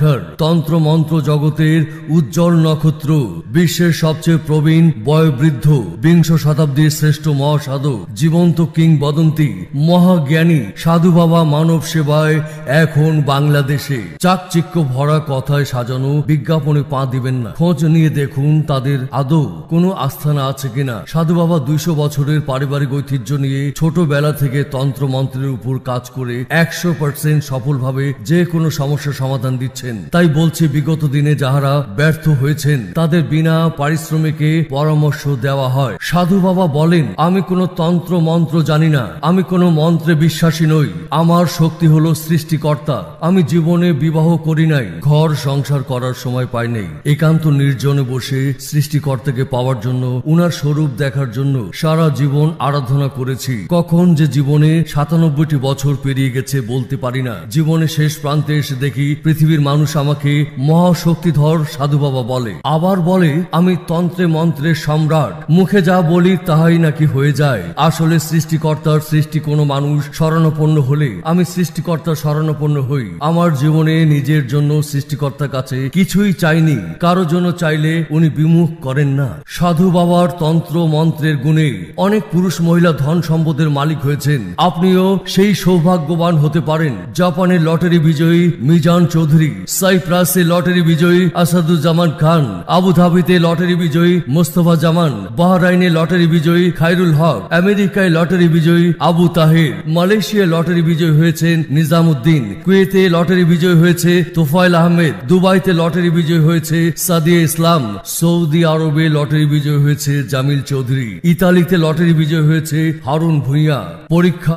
আক্কার তন্ত্র মন্ত্র জগতের উজ্জ্বল নক্ষত্র, বিশ্বের সবচেয়ে প্রবীণ বয়োবৃদ্ধ, বিংশ শতাব্দীর শ্রেষ্ঠ মহাসাধক, জীবন্ত কিংবদন্তি, মহাজ্ঞানী সাধু বাবা মানব সেবায় এখন বাংলাদেশে। চাকচিক্য ভরা কথায় সাজানো বিজ্ঞাপনে পা দিবেন না, খোঁজ নিয়ে দেখুন তাদের আদৌ কোনো আস্থানা আছে কিনা। সাধু বাবা 200 বছরের পারিবারিক ঐতিহ্য নিয়ে ছোটবেলা থেকে তন্ত্র মন্ত্রের উপর কাজ করে 100% সফলভাবে যে কোনো সমস্যার সমাধান দিচ্ছেন। তাই বলছি, বিগত দিনে যাহারা ব্যর্থ হয়েছেন তাদের বিনা পারিশ্রমিকে পরামর্শ দেওয়া হয়। সাধু বাবা বলেন, আমি কোনো তন্ত্র মন্ত্র জানি না, আমি কোনো মন্ত্রে বিশ্বাসী নই, আমার শক্তি হলো সৃষ্টিকর্তা। আমি জীবনে বিবাহ করি নাই, ঘর সংসার করার সময় পাই নাই, একান্ত নির্জনে বসে সৃষ্টিকর্তাকে পাওয়ার জন্য, উনার স্বরূপ দেখার জন্য সারা জীবন আরাধনা করেছি। কখন যে জীবনে 97টি বছর পেরিয়ে গেছে বলতে পারি না। জীবনে শেষ প্রান্তে এসে দেখি পৃথিবীর মানুষ আমাকে মহাশক্তিধর সাধু বাবা বলে। আবার বলে আমি তন্ত্রে মন্ত্রের সম্রাট, মুখে যা বলি তাহাই নাকি হয়ে যায়। আসলে সৃষ্টিকর্তার সৃষ্টি কোনো মানুষ শরণাপন্ন হলে আমি সৃষ্টিকর্তার শরণাপন্ন হই। আমার জীবনে নিজের জন্য সৃষ্টিকর্তার কাছে কিছুই চাইনি, কারো জন্য চাইলে উনি বিমুখ করেন না। সাধু বাবার তন্ত্র মন্ত্রের গুণে অনেক পুরুষ মহিলা ধন সম্পদের মালিক হয়েছেন। আপনিও সেই সৌভাগ্যবান হতে পারেন। জাপানের লটারি বিজয়ী মিজান চৌধুরী, সাইপ্রাসে লটারি বিজয়ী আসাদুজ্জামান খান, আবুধাবিতে লটারি বিজয়ী মোস্তফা জামান, বাহরাইনে লটারি বিজয়ী খায়রুল হক, আমেরিকায় লটারি বিজয়ী আবু তাহের, মালয়েশিয়ায় লটারি বিজয়ী হয়েছেন নিজামুদ্দিন, কুয়েতে লটারি বিজয়ী হয়েছে তোফায়েল আহমেদ, দুবাইতে লটারি বিজয়ী হয়েছে সাদিয়া ইসলাম, সৌদি আরবে লটারি বিজয়ী হয়েছে জামিল চৌধুরী, ইতালিতে লটারি বিজয়ী হয়েছে হারুন ভুঁইয়া। পরীক্ষা